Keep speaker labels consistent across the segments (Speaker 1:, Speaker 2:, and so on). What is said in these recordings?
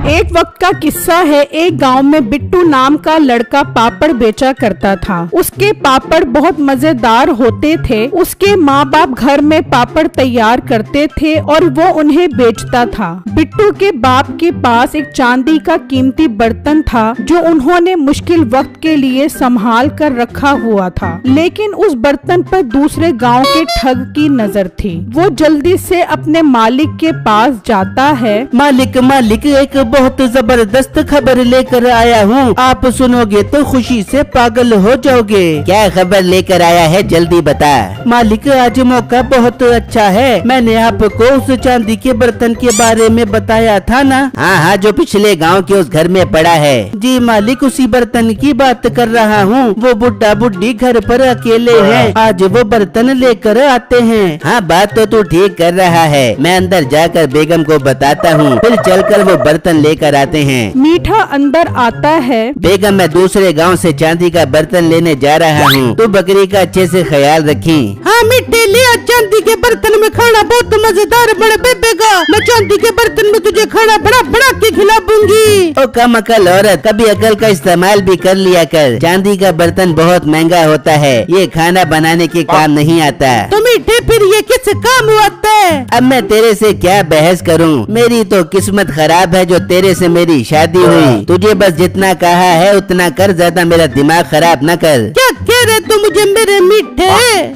Speaker 1: एक वक्त का किस्सा है। एक गांव में बिट्टू नाम का लड़का पापड़ बेचा करता था। उसके पापड़ बहुत मजेदार होते थे। उसके माँ बाप घर में पापड़ तैयार करते थे और वो उन्हें बेचता था। बिट्टू के बाप के पास एक चांदी का कीमती बर्तन था जो उन्होंने मुश्किल वक्त के लिए संभाल कर रखा हुआ था, लेकिन उस बर्तन पर दूसरे गाँव के ठग की नजर थी। वो जल्दी से अपने मालिक के पास जाता है।
Speaker 2: मालिक एक बहुत जबरदस्त खबर लेकर आया हूँ। आप सुनोगे तो खुशी से पागल हो जाओगे।
Speaker 3: क्या खबर लेकर आया है, जल्दी बता।
Speaker 2: मालिक आज मौका बहुत अच्छा है। मैंने आपको उस चांदी के बर्तन के बारे में बताया था ना?
Speaker 3: हाँ, जो पिछले गांव के उस घर में पड़ा है।
Speaker 2: जी मालिक, उसी बर्तन की बात कर रहा हूँ। वो बुढ़ा बुढ़ी घर पर अकेले हैं। आज वो बर्तन लेकर आते हैं।
Speaker 3: हाँ, बात तो तू ठीक कर रहा है। मैं अंदर जाकर बेगम को बताता हूँ, फिर चलकर वो बर्तन लेकर आते हैं।
Speaker 1: मीठा अंदर आता है।
Speaker 3: बेगम, मैं दूसरे गांव से चांदी का बर्तन लेने जा रहा हूँ। तू बकरी का अच्छे से ख्याल रखी।
Speaker 2: हाँ मीठे, लिया चांदी के बर्तन में खाना बहुत मजेदार बड़े बेबेगा। मैं चांदी के बर्तन में तुझे खाना बड़ा बड़ा के खिलाऊंगी।
Speaker 3: ओ कम अकल औरत, कभी अकल का इस्तेमाल भी कर लिया कर। चांदी का बर्तन बहुत महंगा होता है, ये खाना बनाने के काम नहीं आता।
Speaker 2: तो मीठे फिर ये किस काम आता है?
Speaker 3: अब मैं तेरे से क्या बहस करूं? मेरी तो किस्मत खराब है जो तेरे से मेरी शादी हुई। तुझे बस जितना कहा है उतना कर, ज्यादा मेरा दिमाग खराब न कर।
Speaker 2: क्या कह रहे तू मुझे मेरे मीठे?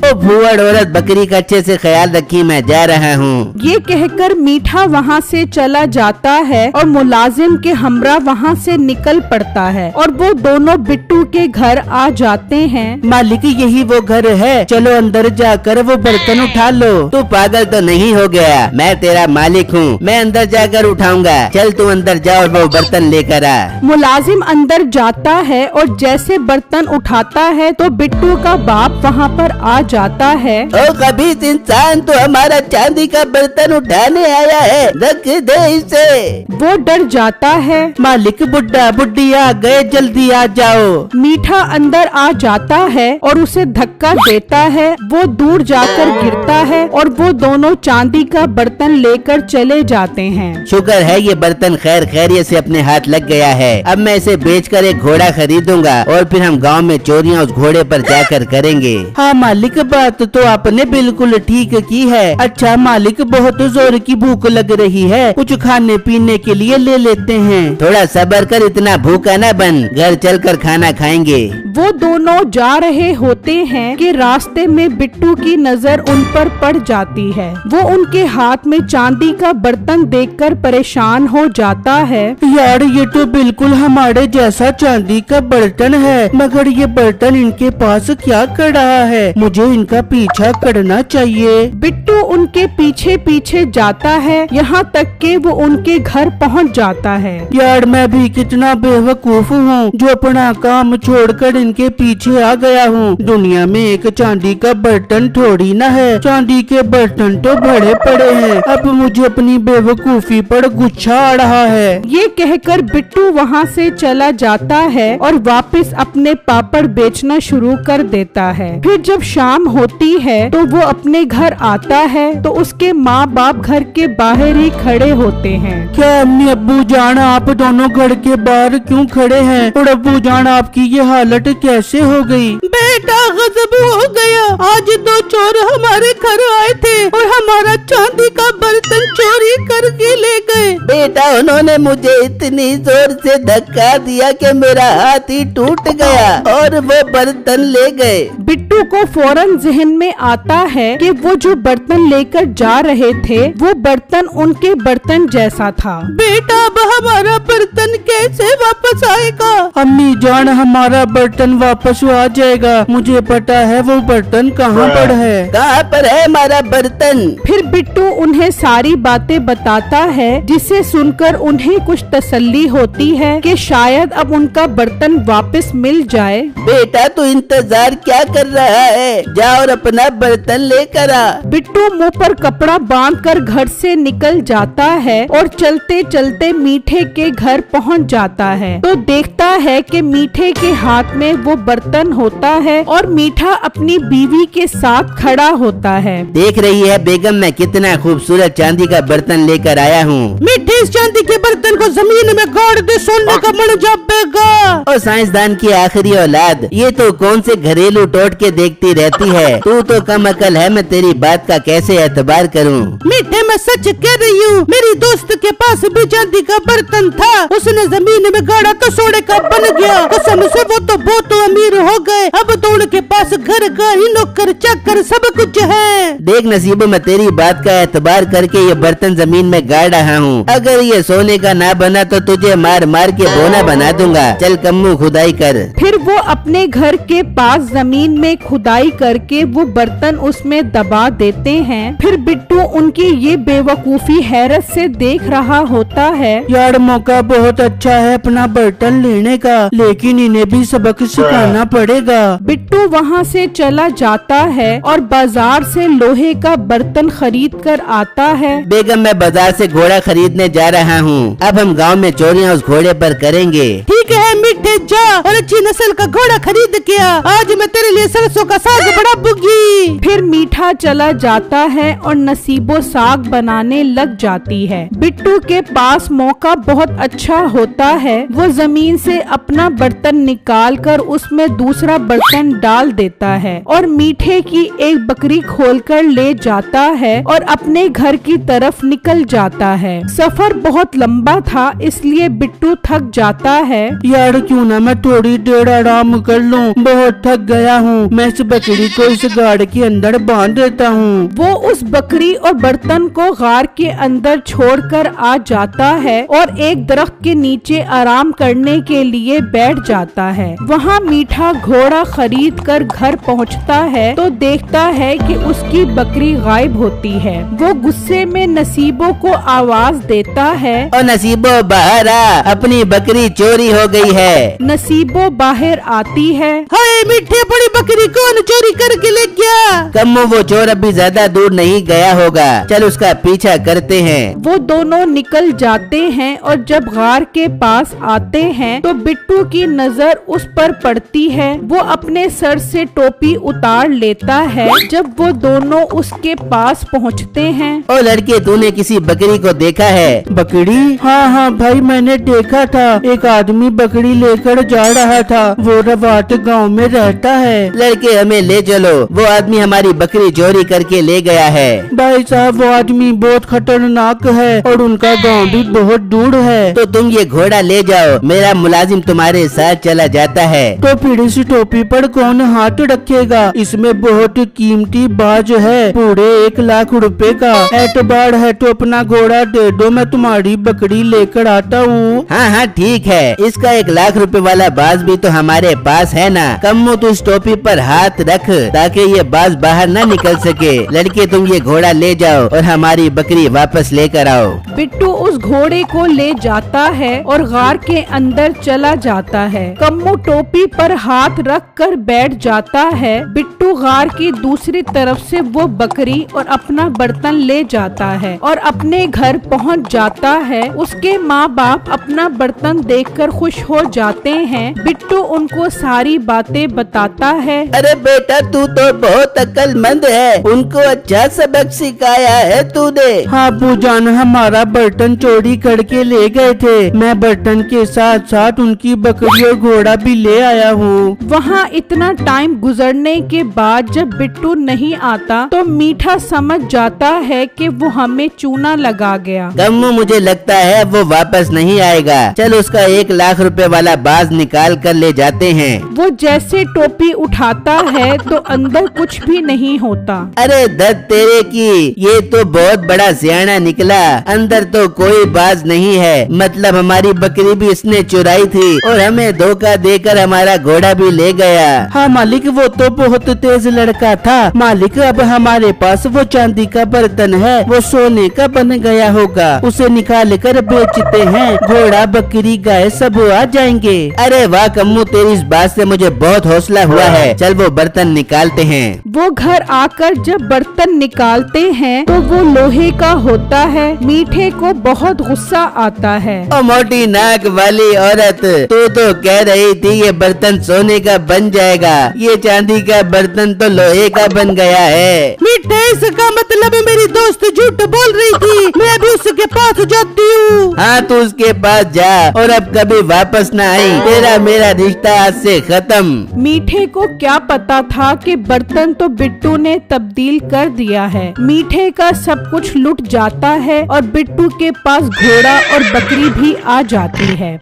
Speaker 3: ओ भूअड़ औरत, बकरी का अच्छे से ख्याल रखी, मैं जा रहा हूँ।
Speaker 1: ये कहकर मीठा वहाँ से चला जाता है और मुलाजिम के हमरा वहाँ से निकल पड़ता है और वो दोनों बिट्टू के घर आ जाते हैं।
Speaker 2: मालिक यही वो घर है, चलो अंदर जाकर वो बर्तन उठा लो।
Speaker 3: तू पागल तो नहीं हो गया? मैं तेरा मालिक हूँ, मैं अंदर जाकर उठाऊंगा। चल तू अंदर जा और वो बर्तन लेकर आ।
Speaker 1: मुलाजिम अंदर जाता है और जैसे बर्तन उठाता है तो बिट्टू का बाप वहाँ पर आ जाता है।
Speaker 3: ओ खबीस इंसान, तो हमारा चांदी का बर्तन उठाने आया है, रख दे इसे।
Speaker 1: वो डर जाता है।
Speaker 2: मालिक बुढ़ा बुढ़ी आ गए, जल्दी आ जाओ।
Speaker 1: मीठा अंदर आ जाता है और उसे धक्का देता है। वो दूर जाकर गिरता है और वो दोनों चांदी का बर्तन लेकर चले जाते हैं।
Speaker 3: शुक्र है ये बर्तन खैर खैरियत से अपने हाथ लग गया है। अब मैं इसे बेचकर एक घोड़ा खरीदूंगा और फिर हम गांव में चोरियां उस घोड़े पर जाकर करेंगे।
Speaker 2: हाँ मालिक, बात तो आपने बिल्कुल ठीक की है। अच्छा मालिक, बहुत जोर की भूख लग रही है, कुछ खाने पीने के लिए ले लेते हैं।
Speaker 3: थोड़ा सब्र कर, इतना भूखा न बन, घर चलकर खाना खाएंगे।
Speaker 1: वो दोनों जा रहे होते हैं कि रास्ते में बिट्टू की नजर उन पर पड़ जाती है। वो उनके हाथ में चांदी का बर्तन देखकर परेशान हो जाता है।
Speaker 2: यार ये तो बिल्कुल हमारे जैसा चांदी का बर्तन है, मगर ये बर्तन इनके पास क्या कर रहा है? मुझे इनका पीछा करना चाहिए।
Speaker 1: बिट्टू उनके पीछे पीछे जाता है, यहाँ तक कि वो उनके घर पहुँच जाता है।
Speaker 2: यार मैं भी कितना बेवकूफ हूँ जो अपना काम छोड़कर इनके पीछे आ गया हूँ। दुनिया में एक चांदी का बर्तन थोड़ी ना है, चांदी के बर्तन तो बड़े पड़े हैं। अब मुझे अपनी बेवकूफी पर गुस्सा आ रहा है।
Speaker 1: ये कहकर बिट्टू वहाँ से चला जाता है और वापस अपने पापड़ बेचना शुरू कर देता है। फिर जब शाम होती है तो वो अपने घर आता है तो उसके माँ बाप घर के बाहर ही खड़े होते हैं।
Speaker 2: क्या अम्मी अब्बू जान, आप दोनों घर के बाहर क्यों खड़े हैं? और अब्बू जान, आपकी ये हालत कैसे हो गई? बेटा गजब हो गया, आज दो चोर हमारे घर आए थे और हमारा चांदी का बर्तन चोरी करके ले गए।
Speaker 3: बेटा, उन्होंने मुझे इतनी जोर से धक्का दिया कि मेरा हाथ ही टूट गया और वो बर्तन ले गए।
Speaker 1: बिट्टू को फौरन जहन में आता है कि वो जो बर्तन लेकर जा रहे थे वो बर्तन उनके बर्तन जैसा था।
Speaker 2: बेटा, अब हमारा बर्तन कैसे वापस आएगा? अम्मी जान, हमारा बर्तन वापस आ जाएगा, मुझे पता है वो बर्तन कहाँ पर है।
Speaker 3: कहाँ पर है हमारा बर्तन?
Speaker 1: फिर बिट्टू उन्हें सारी बातें बताता है जिसे सुनकर उन्हें कुछ तसल्ली होती है कि शायद अब उनका बर्तन वापस मिल जाए।
Speaker 3: बेटा तू इंतजार क्या कर रहा है, जा और अपना बर्तन लेकर आ।
Speaker 1: बिट्टू मुंह पर कपड़ा बांधकर घर से निकल जाता है और चलते चलते मीठे के घर पहुंच जाता है तो देखता है कि मीठे के हाथ में वो बर्तन होता है और मीठा अपनी बीवी के साथ खड़ा होता है।
Speaker 3: देख रही है बेगम, मैं कितना खूबसूरत चांदी का बर्तन लेकर आया हूँ।
Speaker 2: मीठे इस चांदी के बर्तन को जमीन में गाड़ दे, सोने का मन जापेगा।
Speaker 3: और साइंसदान की आखिरी औलाद, ये तो कौन से घरेलू टोटके देखती रहती है। तू तो कम अकल है, मैं तेरी बात का कैसे एतबार करूँ।
Speaker 2: मीठे मैं सच कह रही हूँ, मेरी दोस्त के पास भी चांदी का बर्तन था, उसने जमीन में गाड़ा तो सोने का बन गया। कसम से वो तो बहुत अमीर हो गए, अब तो उनके पास घर गाड़ी नौकर चाकर सब कुछ है।
Speaker 3: देख नसीबो, मैं तेरी बात का एतबार करके ये बर्तन जमीन में गाड़ रहा हूँ। अगर ये सोने का ना बना तो तुझे मार मार के बोना बना दूंगा। चल कम्मू खुदाई कर।
Speaker 1: फिर वो अपने घर के पास जमीन में खुदाई करके वो बर्तन उसमें दबा देते हैं। फिर बिट्टू उनकी ये बेवकूफी हैरत से देख रहा होता है।
Speaker 2: यार मौका बहुत अच्छा है अपना बर्तन लेने का, लेकिन इन्हें भी सबक सिखाना पड़ेगा।
Speaker 1: बिट्टू वहाँ से चला जाता है और बाजार से लोहे का बर्तन खरीद कर आता है।
Speaker 3: बेगम, मैं बाजार से घोड़ा खरीदने जा रहा हूँ। अब हम गांव में चोरियां उस घोड़े पर करेंगे।
Speaker 2: ठीक है मीठे, जा और अच्छी नस्ल का घोड़ा खरीद के आ। आज मैं तेरे लिए सरसों का साग बढ़ाऊंगी।
Speaker 1: फिर मीठा चला जाता है और नसीबो साग बनाने लग जाती है। बिट्टू के पास मौका बहुत अच्छा होता है। वो जमीन से अपना बर्तन निकालकर उसमें दूसरा बर्तन डाल देता है और मीठे की एक बकरी खोलकर ले जाता है और अपने घर की तरफ निकल जाता है। सफर बहुत लंबा था, इसलिए बिट्टू थक जाता है।
Speaker 2: यार क्यों ना मैं थोड़ी देर आराम कर लूं, बहुत थक गया हूँ। मैं इस बकरी को इस गाड़ के अंदर बांध देता हूँ।
Speaker 1: वो उस बकरी और बर्तन को गार के अंदर छोड़कर आ जाता है और एक दरख्त के नीचे आराम करने के लिए बैठ जाता है। वहाँ मीठा घोड़ा खरीद कर घर पहुँचता है तो देखता है कि उसकी बकरी गायब होती है। वो गुस्से में नसीबो को आवाज देता है,
Speaker 3: और नसीबो बाहर आ, अपनी बकरी चोरी हो गई है।
Speaker 1: नसीबो बाहर आती है।
Speaker 2: हाय मीठे, बड़ी बकरी कौन चोरी करके ले गया?
Speaker 3: कम्मू, वो चोर अभी ज्यादा दूर नहीं गया होगा, चल उसका पीछा करते हैं।
Speaker 1: वो दोनों निकल जाते हैं और जब गार के पास आते हैं तो बिट्टू की नजर उस पर पड़ती है। वो अपने सर से टोपी उतार लेता है। जब वो दोनों उसके पास पहुंचते हैं।
Speaker 3: ओ लड़के, तूने किसी बकरी को देखा है?
Speaker 2: बकरी? हाँ भाई, मैंने देखा था। एक आदमी बकरी लेकर जा रहा था, वो रवाट गांव में रहता है।
Speaker 3: लड़के, हमें ले चलो, वो आदमी हमारी बकरी चोरी करके ले गया है।
Speaker 2: भाई साहब, वो आदमी बहुत खतरनाक है और उनका गांव भी बहुत दूर है।
Speaker 3: तो तुम ये घोड़ा ले जाओ, मेरा मुलाजिम तुम्हारे साथ चला जाता है।
Speaker 2: तो फिर इस टोपी पर कौन हाथ रखेगा? इसमें बहुत कीमती बाज है, पूरे 1 लाख रुपए का। एतबार है तो अपना घोड़ा दे दो, मैं तुम्हारी बकरी लेकर आता हूँ।
Speaker 3: हाँ ठीक है, इसका 1 लाख रुपए वाला बाज भी तो हमारे पास है ना। कम्मू, तू इस टोपी पर हाथ रख ताकि ये बाज बाहर न निकल सके। लड़के, तुम ये घोड़ा ले जाओ और हमारी बकरी वापस लेकर आओ।
Speaker 1: बिट्टू उस घोड़े को ले जाता है और गार के अंदर चला जाता है। कम्मू टोपी पर हाथ रख कर बैठ जाता है। बिट्टू गार की दूसरी तरफ से वो बकरी और अपना बर्तन ले जाता है और अपने घर पहुंच जाता है। उसके माँ बाप अपना बर्तन देखकर खुश हो जाते हैं। बिट्टू उनको सारी बातें बताता है।
Speaker 3: अरे बेटा, तू तो बहुत अक्लमंद है, उनको अच्छा सबक सिखाया है तूने।
Speaker 2: हाँ पूजान, हमारा बर्तन चोरी करके ले गए थे। मैं बर्तन के साथ साथ उनकी बकरी और घोड़ा भी ले आया हूँ।
Speaker 1: वहाँ इतना टाइम गुजरने के बाद जब बिट्टू नहीं आता तो मीठा समझ जाता है कि वो हमें चूना लगा गया।
Speaker 3: कम्मू, मुझे लगता है वो वापस नहीं आएगा। चल उसका 1 लाख रुपए वाला बाज निकाल कर ले जाते हैं।
Speaker 1: वो जैसे टोपी उठाता है तो अंदर कुछ भी नहीं होता।
Speaker 3: अरे दत्त तेरे की, ये तो बहुत बड़ा सियाना निकला। अंदर तो कोई बाज नहीं है, मतलब हमारी बकरी भी इसने चुराई थी और हमें धोखा देकर हमारा घोड़ा भी ले गया।
Speaker 2: हाँ मालिक, वो तो बहुत तेज लड़का था। मालिक, अब हमारे पास वो चांदी का बर्तन है, वो सोने का बन गया होगा। उसे
Speaker 3: से निकाल कर बेचते हैं, घोड़ा बकरी गाय सब आ जाएंगे। अरे वाह कम्मू, तेरी इस बात से मुझे बहुत हौसला हुआ है। चल वो बर्तन निकालते हैं।
Speaker 1: वो घर आकर जब बर्तन निकालते हैं तो वो लोहे का होता है। मीठे को बहुत गुस्सा आता है।
Speaker 3: ओ मोटी नाक वाली औरत, तू तो कह रही थी ये बर्तन सोने का बन जाएगा, ये चांदी का बर्तन तो लोहे का बन गया है।
Speaker 2: मीठे, इसका मतलब मेरी दोस्त झूठ बोल रही थी, मैं भी उसके पास जाती हूँ।
Speaker 3: हाँ तू उसके पास जा और अब कभी वापस न आई, तेरा मेरा रिश्ता आज से खत्म।
Speaker 1: मीठे को क्या पता था कि बर्तन तो बिट्टू ने तब्दील कर दिया है। मीठे का सब कुछ लुट जाता है और बिट्टू के पास घोड़ा और बकरी भी आ जाती है।